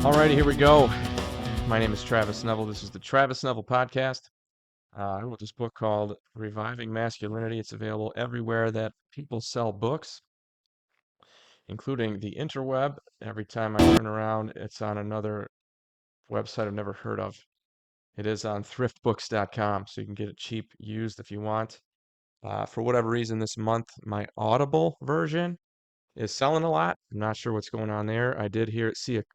Alrighty, here we go. My name is Travis Neville. This is the Travis Neville Podcast. I wrote this book called Reviving Masculinity. It's available everywhere that people sell books, including the interweb. Every time I turn around, it's on another website I've never heard of. It is on thriftbooks.com, so you can get it cheap used if you want. For whatever reason, this month, my Audible version is selling a lot. I'm not sure what's going on there. I did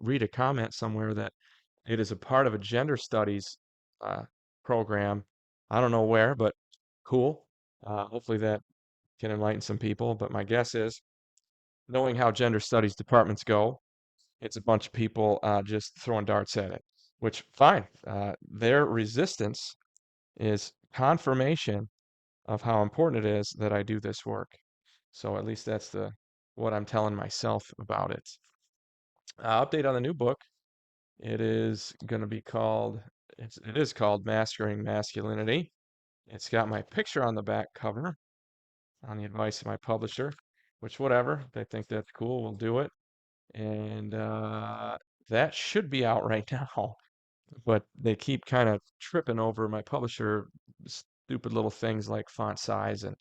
read a comment somewhere that it is a part of a gender studies uh, program. I don't know where, but cool. Hopefully that can enlighten some people. But my guess is, knowing how gender studies departments go, it's a bunch of people just throwing darts at it, which fine. Their resistance is confirmation of how important it is that I do this work. So at least that's what I'm telling myself about it. Update on the new book. It is going to be called Mastering Masculinity. It's got my picture on the back cover on the advice of my publisher, which whatever, they think that's cool, we'll do it. And that should be out right now, but they keep kind of tripping over my publisher, stupid little things like font size and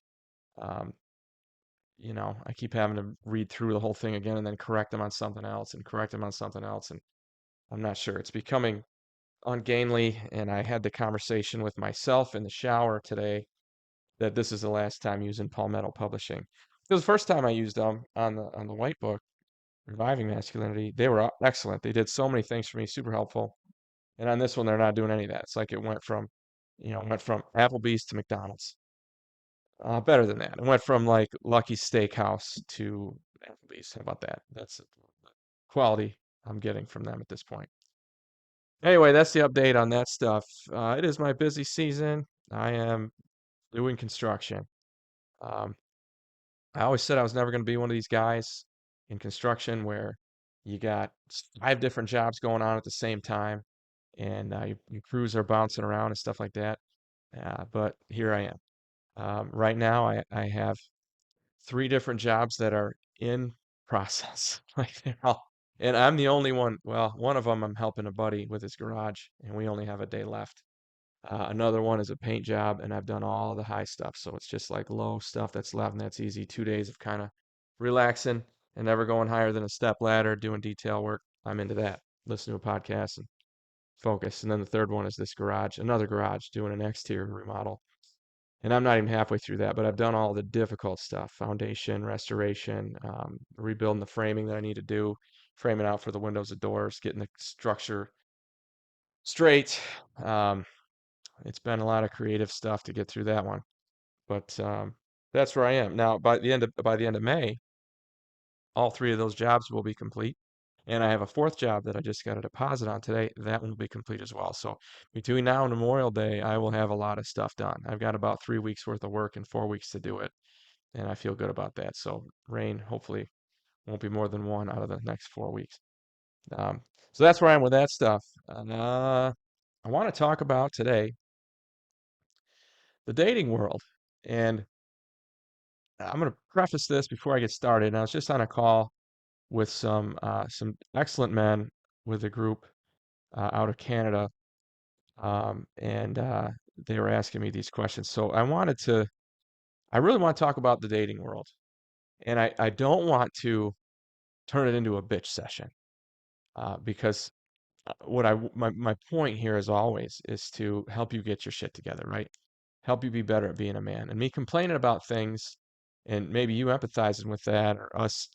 um, I keep having to read through the whole thing again and then correct them on something else and correct them on something else. And I'm not sure. It's becoming ungainly. And I had the conversation with myself in the shower today that this is the last time using Palmetto Publishing. It was the first time I used them on the white book, Reviving Masculinity. They were excellent. They did so many things for me, super helpful. And on this one, they're not doing any of that. It's like it went from Applebee's to McDonald's. Better than that. It went from like Lucky Steakhouse to Applebee's. How about that? That's the quality I'm getting from them at this point. Anyway, that's the update on that stuff. It is my busy season. I am doing construction. Um, I always said I was never going to be one of these guys in construction where you got 5 different jobs going on at the same time and your crews are bouncing around and stuff like that. But here I am. Right now, I have 3 different jobs that are in process. Like and I'm the only one. Well, one of them I'm helping a buddy with his garage, and we only have a day left. Another one is a paint job, and I've done all the high stuff. So it's just like low stuff that's left, and that's easy. 2 days of kind of relaxing and never going higher than a step ladder, doing detail work. I'm into that. Listen to a podcast and focus. And then the third one is this garage, another garage, doing an exterior remodel. And I'm not even halfway through that, but I've done all the difficult stuff, foundation, restoration, rebuilding the framing that I need to do, framing out for the windows and doors, getting the structure straight. Um, it's been a lot of creative stuff to get through that one, but that's where I am now. By the end of May, all 3 of those jobs will be complete, and I have a 4th job that I just got a deposit on today. That one will be complete as well. So between now and Memorial Day, I will have a lot of stuff done. I've got about 3 weeks worth of work and 4 weeks to do it, and I feel good about that. So rain hopefully won't be more than one out of the next 4 weeks. Um, so that's where I am with that stuff. And I want to talk about today the dating world. And I'm going to preface this before I get started. I was just on a call with some excellent men with a group out of Canada, and they were asking me these questions. So I really want to talk about the dating world, and I don't want to turn it into a bitch session because my point here, as always, is to help you get your shit together, right? Help you be better at being a man. And me complaining about things, and maybe you empathizing with that, or us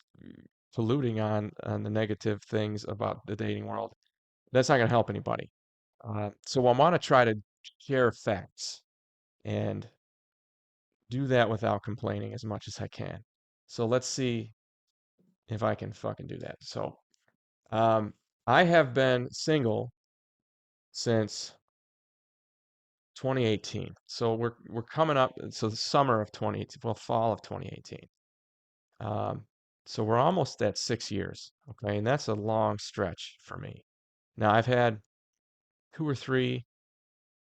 polluting on the negative things about the dating world, that's not going to help anybody. So I want to try to share facts and do that without complaining as much as I can. So let's see if I can fucking do that. So um, I have been single since 2018. So we're coming up. So the summer of 2018, well, fall of 2018. Um, so we're almost at 6 years, okay? And that's a long stretch for me. Now, I've had 2 or 3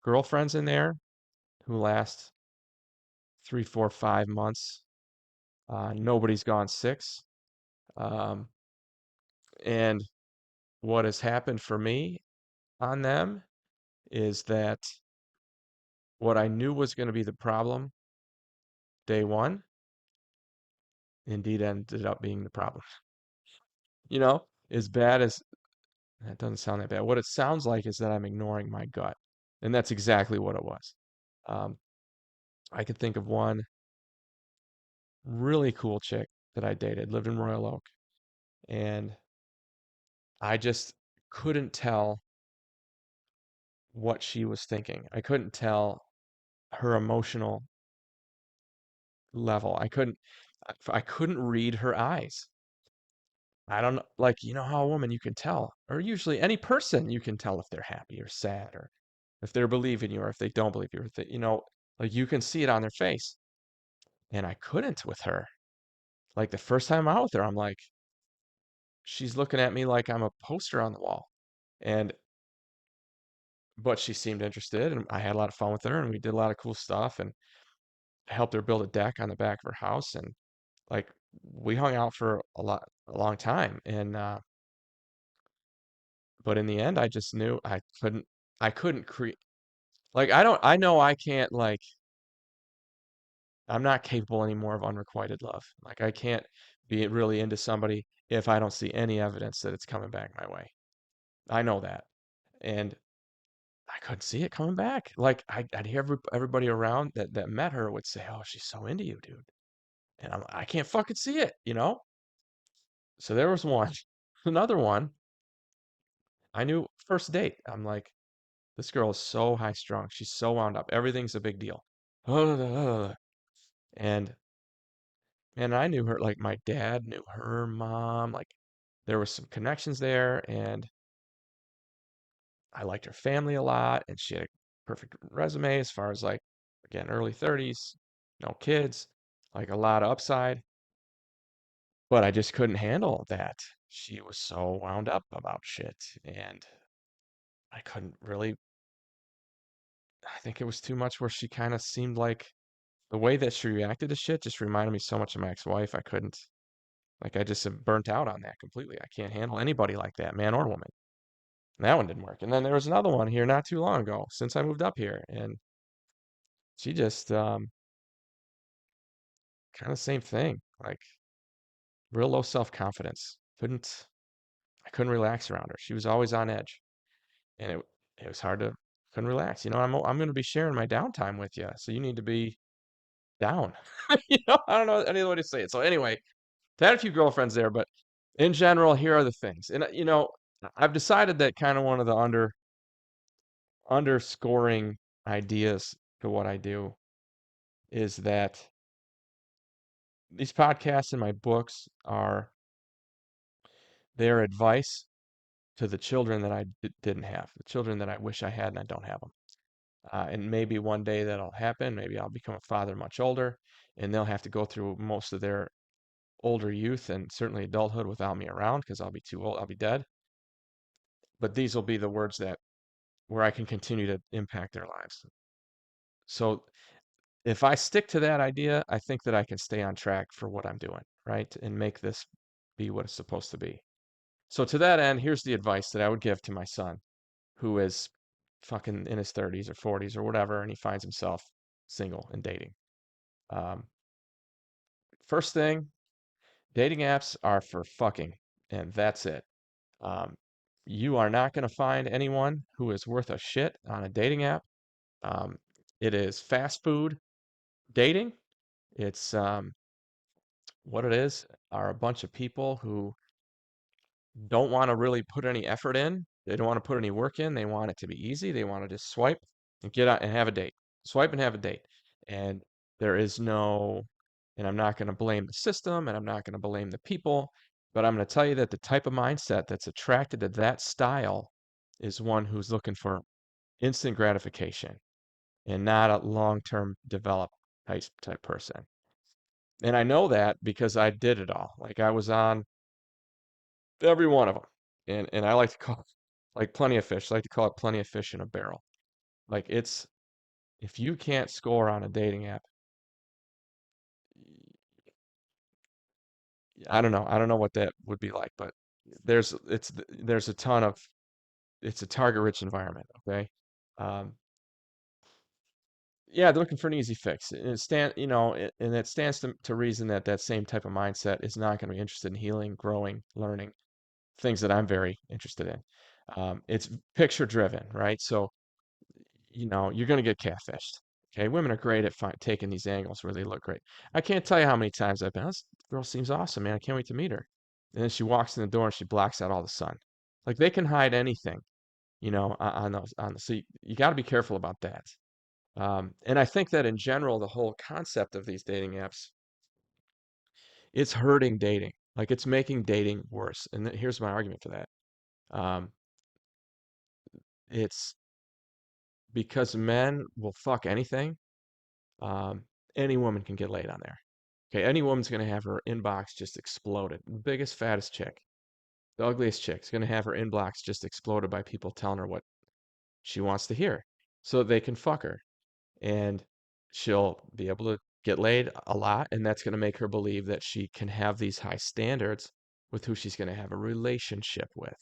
girlfriends in there who last 3, 4, 5 months. Nobody's gone 6. Um, and what has happened for me on them is that what I knew was going to be the problem day one indeed ended up being the problem. As bad as that doesn't sound that bad. What it sounds like is that I'm ignoring my gut. And that's exactly what it was. Um, I could think of one really cool chick that I dated, lived in Royal Oak, and I just couldn't tell what she was thinking. I couldn't tell her emotional level. I couldn't read her eyes. I don't know, like, how a woman you can tell, or usually any person you can tell if they're happy or sad, or if they're believing you or if they don't believe you, or if like you can see it on their face. And I couldn't with her. Like the first time out with her, I'm like, she's looking at me like I'm a poster on the wall. And but she seemed interested, and I had a lot of fun with her, and we did a lot of cool stuff, and I helped her build a deck on the back of her house, and like we hung out for a long time. And but in the end, I just knew I couldn't create, like, I know I can't, like, I'm not capable anymore of unrequited love. Like I can't be really into somebody if I don't see any evidence that it's coming back my way. I know that. And I couldn't see it coming back. Like I'd hear everybody around that met her would say, "Oh, she's so into you, dude." And I can't fucking see it. So there was one. Another one, I knew first date. I'm like, this girl is so high strung. She's so wound up. Everything's a big deal. And and I knew her, like my dad knew her mom. Like there was some connections there, and I liked her family a lot, and she had a perfect resume as far as, like, again, early 30s, no kids, like a lot of upside. But I just couldn't handle that. She was so wound up about shit, and I couldn't really. I think it was too much where she kind of seemed like the way that she reacted to shit just reminded me so much of my ex-wife. I couldn't, like, I just am burnt out on that completely. I can't handle anybody like that, man or woman. And that one didn't work. And then there was another one here not too long ago since I moved up here, and she just kind of same thing, like real low self-confidence. I couldn't relax around her. She was always on edge, and it was hard to couldn't relax. I'm going to be sharing my downtime with you, so you need to be down. I don't know any other way to say it. So anyway, I had a few girlfriends there, but in general, here are the things. And I've decided that kind of one of the underscoring ideas to what I do is that these podcasts and my books are their advice to the children that I didn't have, the children that I wish I had and I don't have them. And maybe one day that'll happen. Maybe I'll become a father much older, and they'll have to go through most of their older youth and certainly adulthood without me around because I'll be too old. I'll be dead. But these will be the words that where I can continue to impact their lives. So if I stick to that idea, I think that I can stay on track for what I'm doing, right? And make this be what it's supposed to be. So to that end, here's the advice that I would give to my son, who is fucking in his 30s or 40s or whatever, and he finds himself single and dating. Um, First thing, dating apps are for fucking, and that's it. Um, you are not going to find anyone who is worth a shit on a dating app. Um, it is fast food dating. It's what it is are a bunch of people who don't want to really put any effort in. They don't want to put any work in. They want it to be easy. They want to just swipe and get out and have a date. Swipe and have a date. And there is no, and I'm not going to blame the system and I'm not going to blame the people, but I'm going to tell you that the type of mindset that's attracted to that style is one who's looking for instant gratification and not a long-term develop type person. And I know that because I did it all. Like I was on every one of them. And I like to call it like plenty of fish. I like to call it plenty of fish in a barrel. Like it's if you can't score on a dating app, I don't know. I don't know what that would be like, but there's a ton of it's a target-rich environment, okay? Um, yeah, they're looking for an easy fix. And and it stands to reason that that same type of mindset is not going to be interested in healing, growing, learning, things that I'm very interested in. It's picture driven, right? So, you're going to get catfished. Okay, women are great at taking these angles where they look great. I can't tell you how many times I've been, this girl seems awesome, man. I can't wait to meet her. And then she walks in the door and she blocks out all the sun. Like they can hide anything, on the so you got to be careful about that. And I think that in general, the whole concept of these dating apps, it's hurting dating. Like it's making dating worse. And here's my argument for that. Um, it's because men will fuck anything. Um, any woman can get laid on there. Okay, any woman's gonna have her inbox just exploded. The biggest, fattest chick, the ugliest chick's gonna have her inbox just exploded by people telling her what she wants to hear, so that they can fuck her. And she'll be able to get laid a lot, and that's gonna make her believe that she can have these high standards with who she's gonna have a relationship with.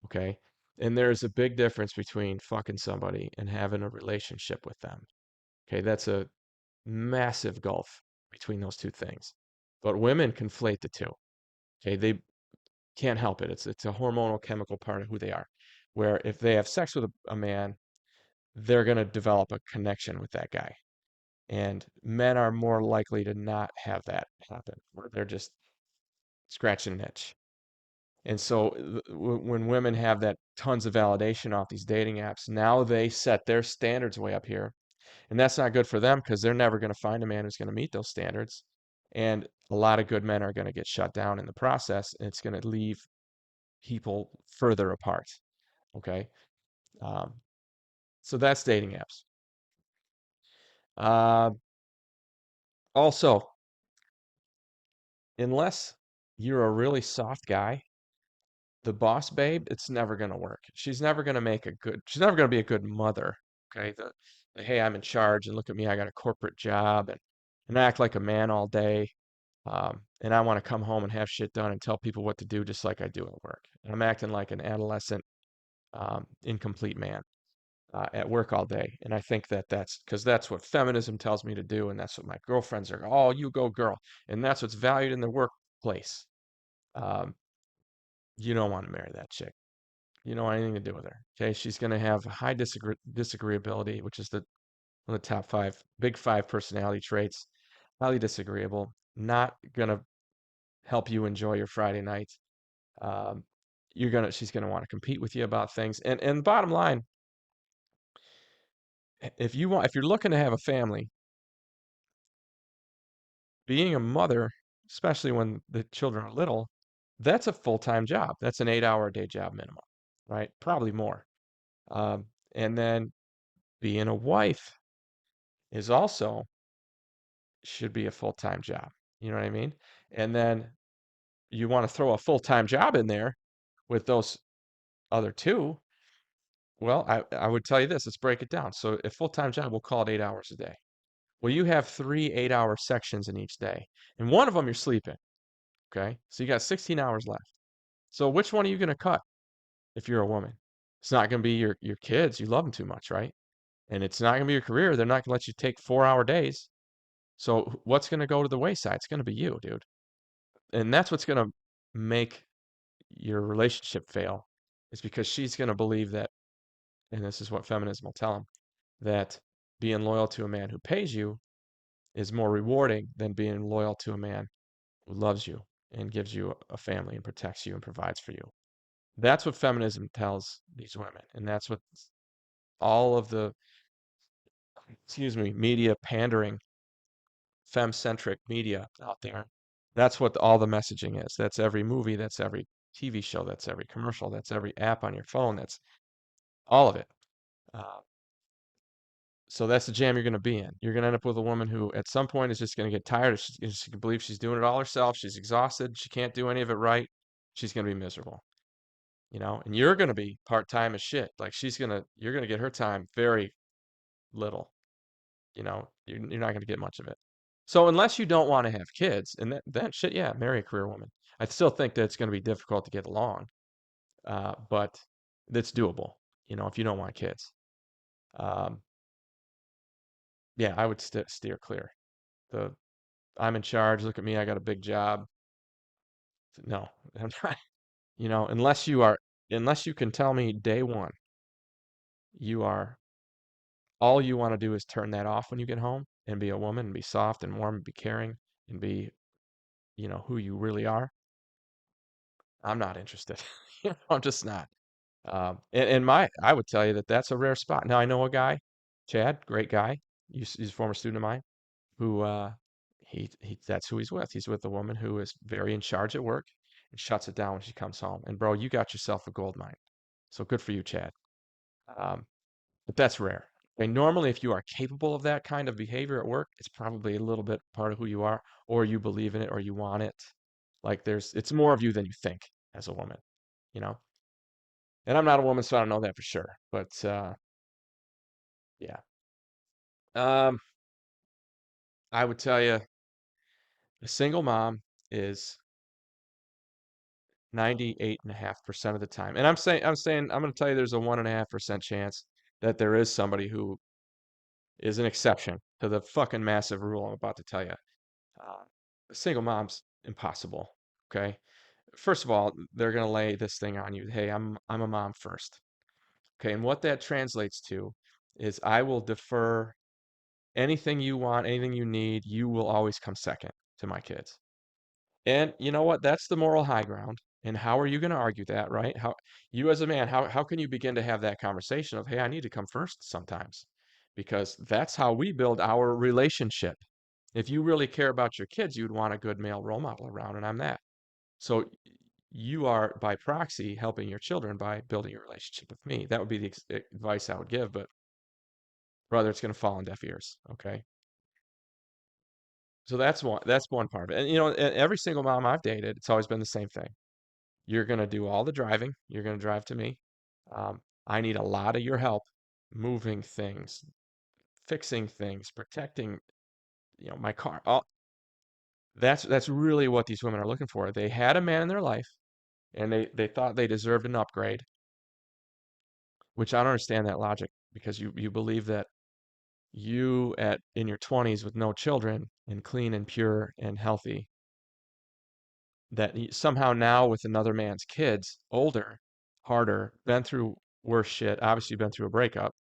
Okay? And there's a big difference between fucking somebody and having a relationship with them. Okay, that's a massive gulf between those two things. But women conflate the two. Okay, they can't help it. It's a hormonal chemical part of who they are. Where if they have sex with a man, they're gonna develop a connection with that guy. And men are more likely to not have that happen, where they're just scratching an itch. And so when women have that tons of validation off these dating apps, now they set their standards way up here. And that's not good for them because they're never going to find a man who's going to meet those standards. And a lot of good men are going to get shut down in the process. And it's going to leave people further apart. Okay. Um, so that's dating apps. Uh, Also, unless you're a really soft guy, the boss babe, it's never going to work. She's never going to be a good mother. Okay. Hey, I'm in charge and look at me. I got a corporate job and I act like a man all day. And I want to come home and have shit done and tell people what to do just like I do at work. And I'm acting like an adolescent, incomplete man at work all day. And I think that that's because that's what feminism tells me to do. And that's what my girlfriends are. Oh, you go, girl. And that's what's valued in the workplace. Um, you don't want to marry that chick. You don't want anything to do with her. Okay. She's going to have high disagreeability, which is one of the top big five personality traits. Highly disagreeable. Not going to help you enjoy your Friday night. Um, she's gonna want to compete with you about things. And bottom line, if you're looking to have a family, being a mother, especially when the children are little, that's a full-time job. That's an 8-hour a day job minimum, right? Probably more. Um, and then being a wife is also should be a full-time job. You know what I mean? And then you want to throw a full-time job in there with those other two. Well, I would tell you this, let's break it down. So a full-time job, we'll call it 8 hours a day. Well, you have three 8-hour sections in each day, and one of them you're sleeping. Okay. So you got 16 hours left. So which one are you going to cut if you're a woman? It's not going to be your kids. You love them too much, right? And it's not going to be your career. They're not going to let you take 4-hour days. So what's going to go to the wayside? It's going to be you, dude. And that's what's going to make your relationship fail is because she's going to believe that, and this is what feminism will tell them, that being loyal to a man who pays you is more rewarding than being loyal to a man who loves you and gives you a family and protects you and provides for you. That's what feminism tells these women. And that's what all of the, media pandering, fem-centric media out there. That's what all the messaging is. That's every movie, that's every TV show, that's every commercial, that's every app on your phone, that's all of it. Uh, So that's the jam you're going to be in. You're going to end up with a woman who at some point is just going to get tired. She believes she's doing it all herself. She's exhausted. She can't do any of it right. She's going to be miserable, and you're going to be part-time as shit. Like you're going to get her time very little, you're not going to get much of it. So unless you don't want to have kids, and that shit, yeah, marry a career woman. I still think that it's going to be difficult to get along, but it's doable, if you don't want kids. Um, yeah, I would steer clear. The I'm in charge. Look at me. I got a big job. No, I'm not. Unless you can tell me day one, you are all you want to do is turn that off when you get home and be a woman and be soft and warm and be caring and be, who you really are. I'm not interested. I'm just not. And I would tell you that that's a rare spot. Now I know a guy, Chad, great guy. He's a former student of mine who that's who he's with. He's with a woman who is very in charge at work and shuts it down when she comes home. And bro, you got yourself a gold mine. So good for you, Chad. Um, but that's rare. And normally, if you are capable of that kind of behavior at work, it's probably a little bit part of who you are, or you believe in it, or you want it. Like it's more of you than you think as a woman, you know. And I'm not a woman, so I don't know that for sure. But yeah, um, I would tell you, a single mom is 98.5% of the time. And I'm going to tell you there's a 1.5% chance that there is somebody who is an exception to the fucking massive rule I'm about to tell you. Uh, a single mom's impossible. Okay. First of all, they're going to lay this thing on you. Hey, I'm a mom first. Okay. And what that translates to is I will defer anything you want, anything you need. You will always come second to my kids. And you know what? That's the moral high ground. And how are you going to argue that, right? How you as a man, how can you begin to have that conversation of, hey, I need to come first sometimes? Because that's how we build our relationship. If you really care about your kids, you'd want a good male role model around, and I'm that. So you are by proxy helping your children by building a relationship with me. That would be the advice I would give, but brother, it's going to fall on deaf ears, okay? So that's one part of it. And every single mom I've dated, it's always been the same thing. You're going to do all the driving. You're going to drive to me. I need a lot of your help moving things, fixing things, protecting, my car. That's really what these women are looking for. They had a man in their life and they thought they deserved an upgrade, which I don't understand that logic because you believe that you in your 20s with no children and clean and pure and healthy, that somehow now with another man's kids, older, harder, been through worse shit, obviously been through a breakup,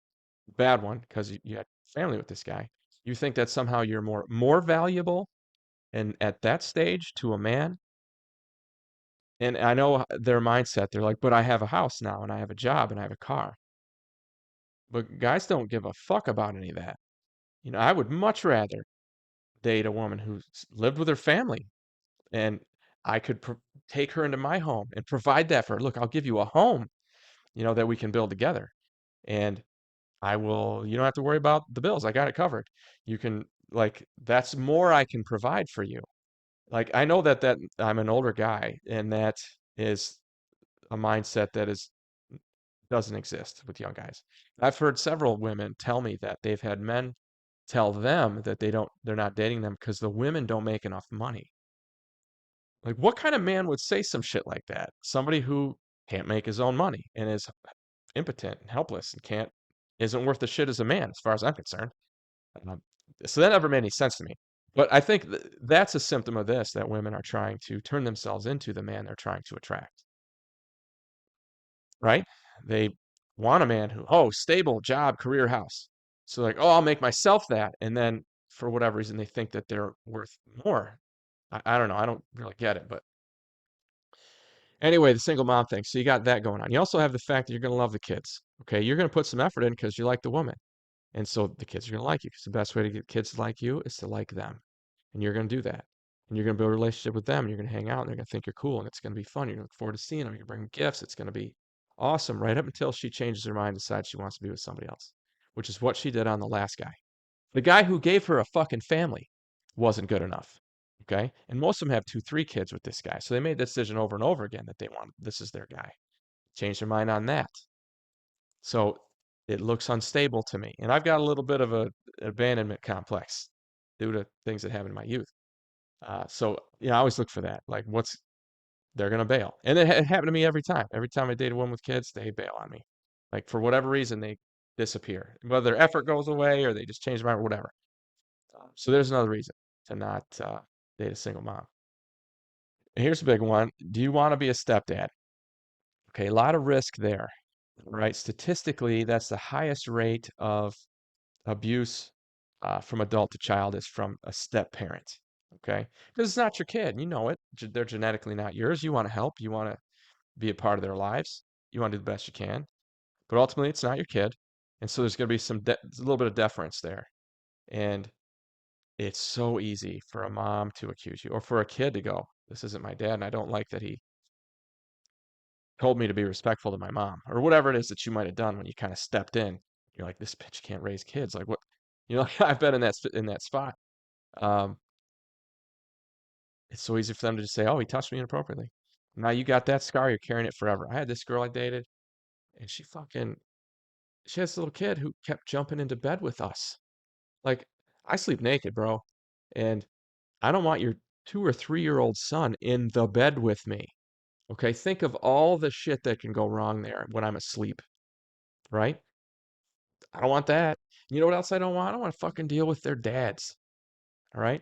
bad one because you had family with this guy. You think that somehow you're more valuable and at that stage to a man. And I know their mindset. They're like, but I have a house now and I have a job and I have a car. But guys don't give a fuck about any of that. I would much rather date a woman who's lived with her family and I could take her into my home and provide that for her. Look, I'll give you a home, that we can build together. And you don't have to worry about the bills. I got it covered. You can, like, that's more I can provide for you. Like, I know that I'm an older guy and that is a mindset that doesn't exist with young guys. I've heard several women tell me that they've had men tell them that they're not dating them because the women don't make enough money. Like, what kind of man would say some shit like that? Somebody who can't make his own money and is impotent and helpless and isn't worth the shit as a man, as far as I'm concerned. Um, so that never made any sense to me. But I think that's a symptom of this, that women are trying to turn themselves into the man they're trying to attract, right? They want a man stable job, career, house. So like, I'll make myself that. And then for whatever reason, they think that they're worth more. I don't know. I don't really get it. But anyway, the single mom thing. So you got that going on. You also have the fact that you're going to love the kids. Okay. You're going to put some effort in because you like the woman. And so the kids are going to like you because the best way to get kids to like you is to like them. And you're going to do that. And you're going to build a relationship with them. And you're going to hang out and they're going to think you're cool. And it's going to be fun. You're going to look forward to seeing them. You're going to bring gifts. It's going to be awesome right up until she changes her mind and decides she wants to be with somebody else, which is what she did on the last guy. The guy who gave her a fucking family wasn't good enough. Okay. And most of them have two, three kids with this guy. So they made the decision over and over again that they want this is their guy. Changed their mind on that. So it looks unstable to me. And I've got a little bit of a abandonment complex due to things that happened in my youth. So I always look for that. Like they're gonna bail. And it happened to me every time. Every time I dated one with kids, they bail on me. Like for whatever reason, they disappear. Whether their effort goes away or they just change their mind or whatever. So there's another reason to not date a single mom. And here's a big one. Do you want to be a stepdad? Okay, a lot of risk there, right? Statistically, that's the highest rate of abuse from adult to child is from a step parent. Okay, because it's not your kid, you know it. They're genetically not yours. You want to help. You want to be a part of their lives. You want to do the best you can, but ultimately, it's not your kid, and so there's going to be a little bit of deference there, and it's so easy for a mom to accuse you or for a kid to go, this isn't my dad, and I don't like that he told me to be respectful to my mom or whatever it is that you might have done when you kind of stepped in. You're like, this bitch can't raise kids. Like what? I've been in that spot. Um, it's so easy for them to just say, oh, he touched me inappropriately. Now you got that scar, you're carrying it forever. I had this girl I dated, and she has a little kid who kept jumping into bed with us. Like, I sleep naked, bro. And I don't want your 2 or 3 year old son in the bed with me. Okay, think of all the shit that can go wrong there when I'm asleep, right? I don't want that. You know what else I don't want? I don't want to fucking deal with their dads. All right.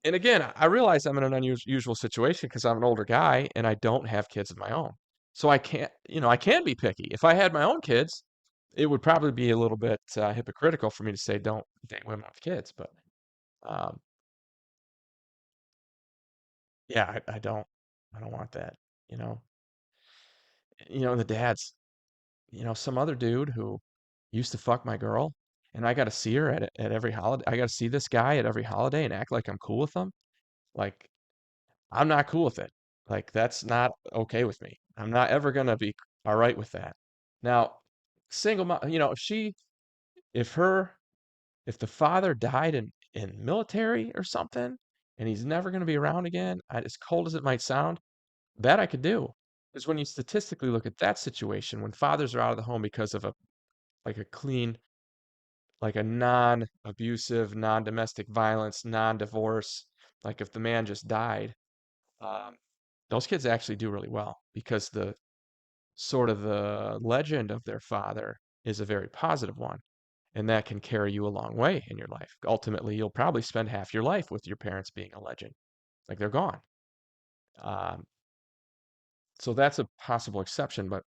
And again, I realize I'm in an unusual situation because I'm an older guy and I don't have kids of my own. So I can be picky. If I had my own kids, it would probably be a little bit hypocritical for me to say don't date women with kids. But um, yeah, I don't want that. You know, the dads. Some other dude who used to fuck my girl, and I got to see her at every holiday. I got to see this guy at every holiday and act like I'm cool with him. Like, I'm not cool with it. Like, that's not okay with me. I'm not ever gonna be all right with that. Now, single mom, if her, if the father died in military or something, and he's never gonna be around again, as cold as it might sound, that I could do. Because when you statistically look at that situation, when fathers are out of the home because of a clean, like a non-abusive, non-domestic violence, non-divorce, like if the man just died, um, those kids actually do really well because the sort of the legend of their father is a very positive one, and that can carry you a long way in your life. Ultimately, you'll probably spend half your life with your parents being a legend, like they're gone. Um, so that's a possible exception, but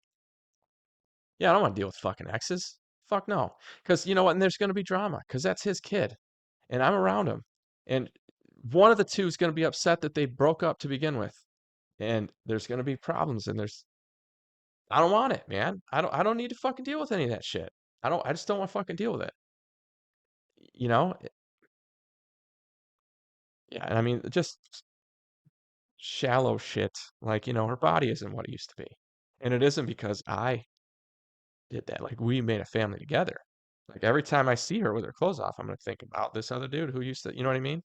yeah, I don't want to deal with fucking exes. Fuck no. Because you know what? And there's going to be drama because that's his kid and I'm around him. And one of the two is going to be upset that they broke up to begin with. And there's going to be problems. And I don't want it, man. I don't need to fucking deal with any of that shit. I just don't want to fucking deal with it. You know? Yeah. And I mean, just shallow shit. Like, her body isn't what it used to be. And it isn't because I did that. Like we made a family together. Like every time I see her with her clothes off, I'm gonna think about this other dude who used to, you know what I mean?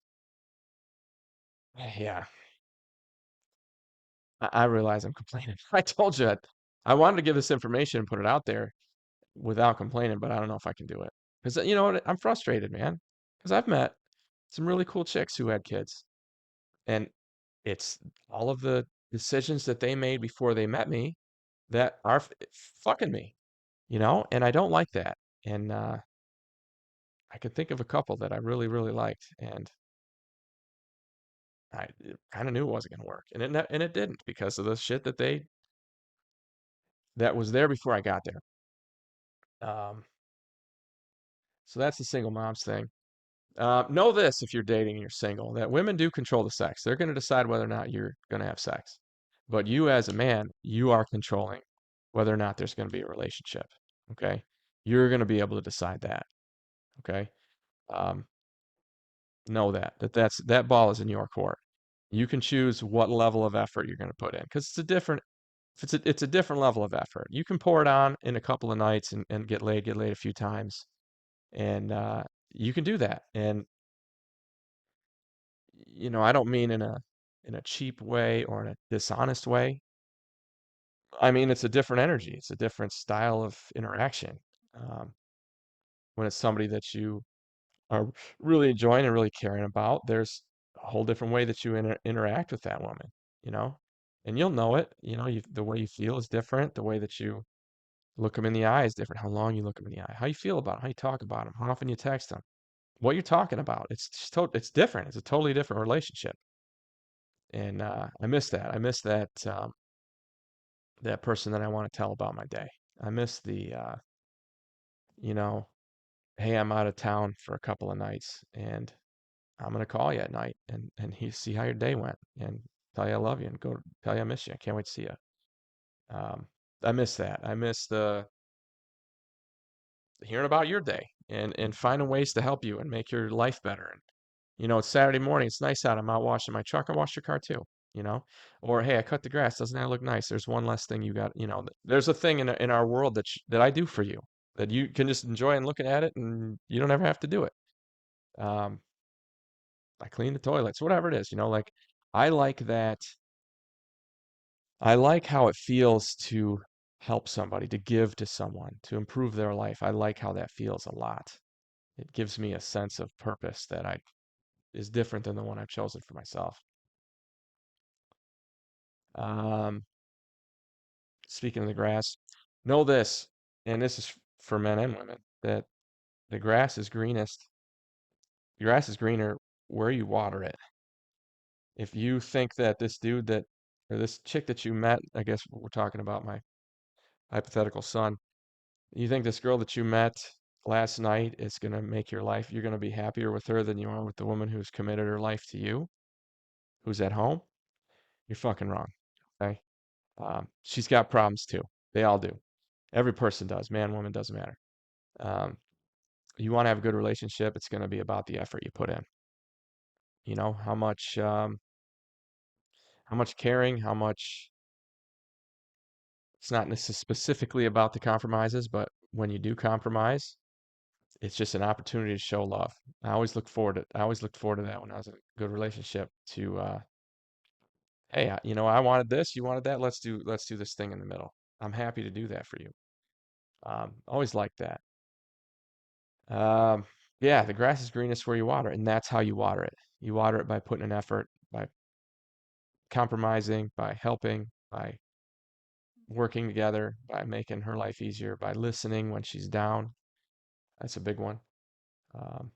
Yeah, I realize I'm complaining. I told you I wanted to give this information and put it out there without complaining, but I don't know if I can do it. Because you know what? I'm frustrated, man. Because I've met some really cool chicks who had kids, and it's all of the decisions that they made before they met me that are fucking me, and I don't like that. And I could think of a couple that I really, really liked, and I kind of knew it wasn't going to work, and it didn't because of the shit that was there before I got there. Um, so that's the single moms thing. Know this if you're dating and you're single, that women do control the sex. They're going to decide whether or not you're going to have sex. But you as a man, you are controlling whether or not there's going to be a relationship. Okay? You're going to be able to decide that. Okay? Um, know that ball is in your court. You can choose what level of effort you're going to put in because it's a different level of effort. You can pour it on in a couple of nights and get laid a few times. And you can do that. And I don't mean in a cheap way or in a dishonest way. I mean, it's a different energy. It's a different style of interaction. Um, when it's somebody that you are really enjoying and really caring about, there's a whole different way that you interact with that woman, you know? And you'll know it, the way you feel is different. The way that you look them in the eye is different. How long you look them in the eye, how you feel about them, how you talk about them, how often you text them, what you're talking about. It's different. It's a totally different relationship. And I miss that. I miss that person that I want to tell about my day. I miss you know, hey, I'm out of town for a couple of nights and I'm gonna call you at night and he see how your day went and tell you I love you and go tell you I miss you. I can't wait to see you. Um, I miss that. I miss the hearing about your day and finding ways to help you and make your life better. And it's Saturday morning. It's nice out. I'm out washing my truck. I wash your car too. You know, or hey, I cut the grass. Doesn't that look nice? There's one less thing you got. There's a thing in our world that I do for you that you can just enjoy and looking at it, and you don't ever have to do it. Um, I clean the toilets, whatever it is. Like I like that. I like how it feels to help somebody, to give to someone, to improve their life. I like how that feels a lot. It gives me a sense of purpose that I is different than the one I've chosen for myself. Um, Speaking of the grass, know this, and this is for men and women, that the grass is greenest. The grass is greener where you water it. If you think that this dude that, or this chick that you met, I guess we're talking about my hypothetical son, you think this girl that you met last night is going to make your life, you're going to be happier with her than you are with the woman who's committed her life to you, who's at home? You're fucking wrong. Okay. She's got problems too. They all do. Every person does. Man, woman, doesn't matter. Um, you want to have a good relationship, it's going to be about the effort you put in. How much caring, how much. It's not necessarily specifically about the compromises, but when you do compromise, it's just an opportunity to show love. I always looked forward to that when I was in a good relationship. To hey, I wanted this, you wanted that. Let's do this thing in the middle. I'm happy to do that for you. Always like that. Um, yeah, the grass is greenest where you water it, and that's how you water it. You water it by putting an effort, by compromising, by helping, by working together, by making her life easier, by listening when she's down. That's a big one. Um,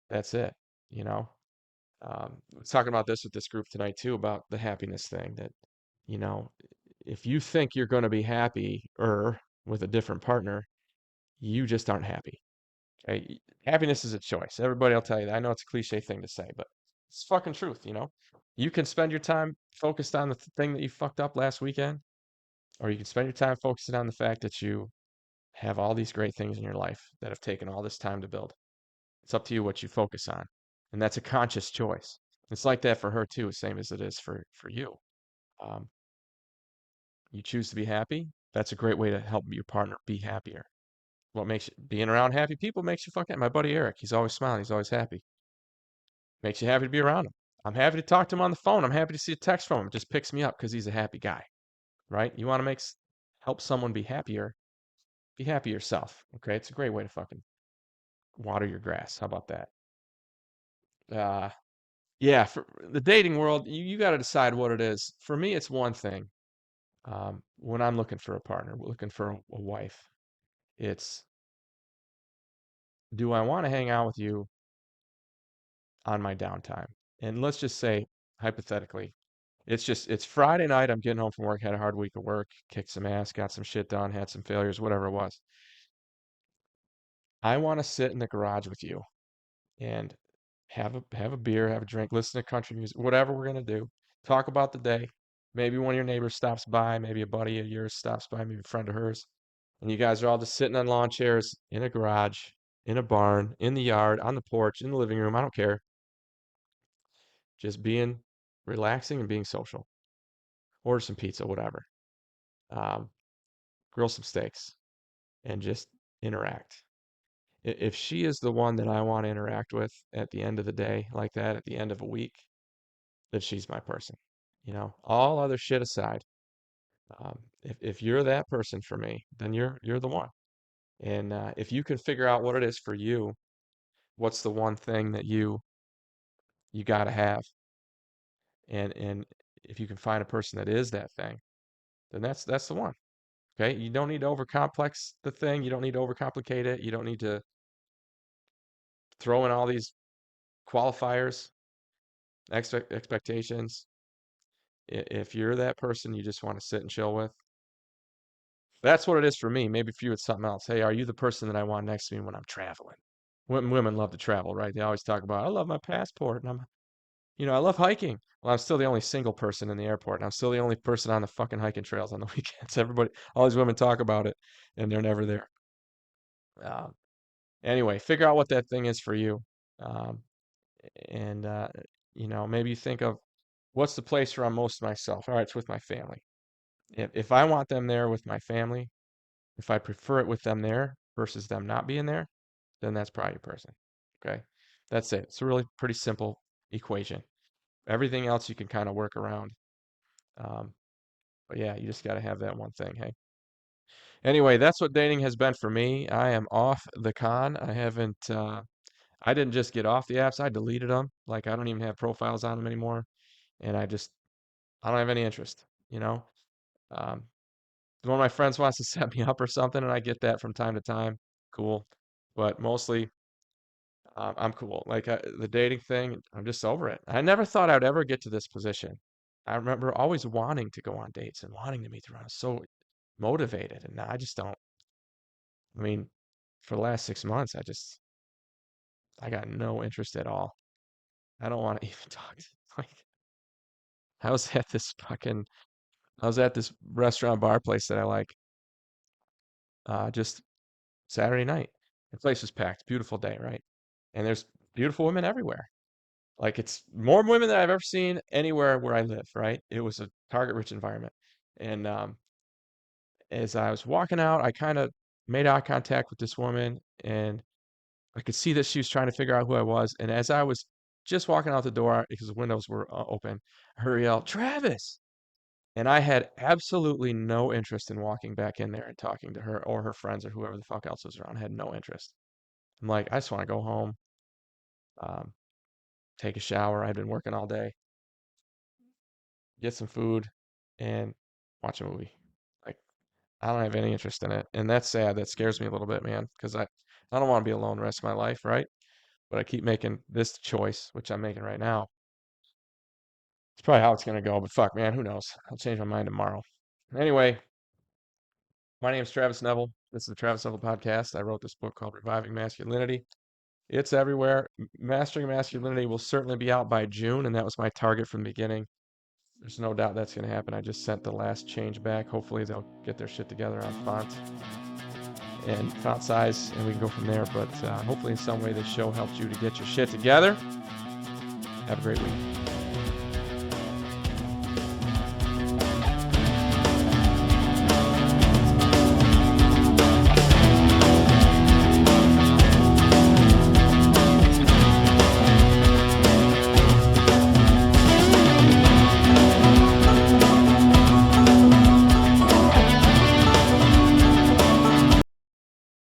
that's it. You know, I was talking about this with this group tonight too about the happiness thing. That you know, if you think you're going to be happier with a different partner, you just aren't happy. Okay? Happiness is a choice. Everybody will tell you that. I know it's a cliche thing to say, but it's fucking truth. You can spend your time focused on the thing that you fucked up last weekend, or you can spend your time focusing on the fact that you have all these great things in your life that have taken all this time to build. It's up to you what you focus on. And that's a conscious choice. It's like that for her too, same as it is for you. Um, you choose to be happy. That's a great way to help your partner be happier. What makes you being around happy people makes you fucking. My buddy Eric, he's always smiling, he's always happy. Makes you happy to be around him. I'm happy to talk to him on the phone. I'm happy to see a text from him. It just picks me up because he's a happy guy, right? You want to help someone be happier. Be happy yourself. Okay, it's a great way to fucking water your grass. How about that? Uh, yeah, for the dating world, you got to decide what it is. For me, it's one thing. When I'm looking for a partner, looking for a wife, it's do I want to hang out with you on my downtime? And let's just say, hypothetically, it's Friday night. I'm getting home from work, had a hard week of work, kicked some ass, got some shit done, had some failures, whatever it was. I want to sit in the garage with you and have a beer, have a drink, listen to country music, whatever we're gonna do. Talk about the day. Maybe one of your neighbors stops by, maybe a buddy of yours stops by, maybe a friend of hers, and you guys are all just sitting on lawn chairs in a garage, in a barn, in the yard, on the porch, in the living room. I don't care. Just being relaxing and being social. Order some pizza, whatever. Um, grill some steaks, and just interact. If she is the one that I want to interact with at the end of the day, like that, at the end of a week, then she's my person. All other shit aside, if you're that person for me, then you're the one. And if you can figure out what it is for you, what's the one thing that you got to have, and if you can find a person that is that thing, then that's the one. Okay, you don't need to overcomplex the thing. You don't need to overcomplicate it. You don't need to throw in all these qualifiers, expectations. If you're that person you just want to sit and chill with, that's what it is for me. Maybe for you it's something else. Hey, are you the person that I want next to me when I'm traveling? Women love to travel, right? They always talk about, I love my passport, and I love hiking. Well, I'm still the only single person in the airport, and I'm still the only person on the fucking hiking trails on the weekends. All these women talk about it, and they're never there. Um, anyway, figure out what that thing is for you. Um, and maybe you think of, what's the place where I'm most myself? All right, it's with my family. If I want them there with my family, if I prefer it with them there versus them not being there, then that's probably your person. Okay, that's it. It's a really pretty simple equation. Everything else you can kind of work around. Um, but yeah, you just got to have that one thing. Hey. Anyway, that's what dating has been for me. I am off the con. I didn't just get off the apps. I deleted them. Like, I don't even have profiles on them anymore. And I don't have any interest, you know? Um, One of my friends wants to set me up or something, and I get that from time to time. Cool. But mostly, I'm cool. Like, the dating thing, I'm just over it. I never thought I'd ever get to this position. I remember always wanting to go on dates and wanting to meet them. I was so motivated, and now I just don't. I mean, for the last 6 months, I got no interest at all. I don't want to even talk. Like, I was at this fucking, I was at this restaurant bar place that I like, just Saturday night. The place was packed. Beautiful day, right? And there's beautiful women everywhere. Like, it's more women than I've ever seen anywhere where I live, right? It was a target-rich environment. And as I was walking out, I kind of made eye contact with this woman, and I could see that she was trying to figure out who I was. And as I was just walking out the door, because the windows were open, I heard her yell, "Travis!" And I had absolutely no interest in walking back in there and talking to her or her friends or whoever the fuck else was around. I had no interest. I'm like, I just want to go home, um, take a shower. I'd been working all day, get some food, and watch a movie. Like, I don't have any interest in it. And that's sad. That scares me a little bit, man, because I don't want to be alone the rest of my life, right? But I keep making this choice, which I'm making right now. It's probably how it's going to go, but fuck, man, who knows? I'll change my mind tomorrow. Anyway, my name is Travis Neville. This is the Travis Neville Podcast. I wrote this book called Reviving Masculinity. It's everywhere. Mastering Masculinity will certainly be out by June, and that was my target from the beginning. There's no doubt that's going to happen. I just sent the last change back. Hopefully they'll get their shit together on font and font size, and we can go from there. But hopefully in some way this show helped you to get your shit together. Have a great week.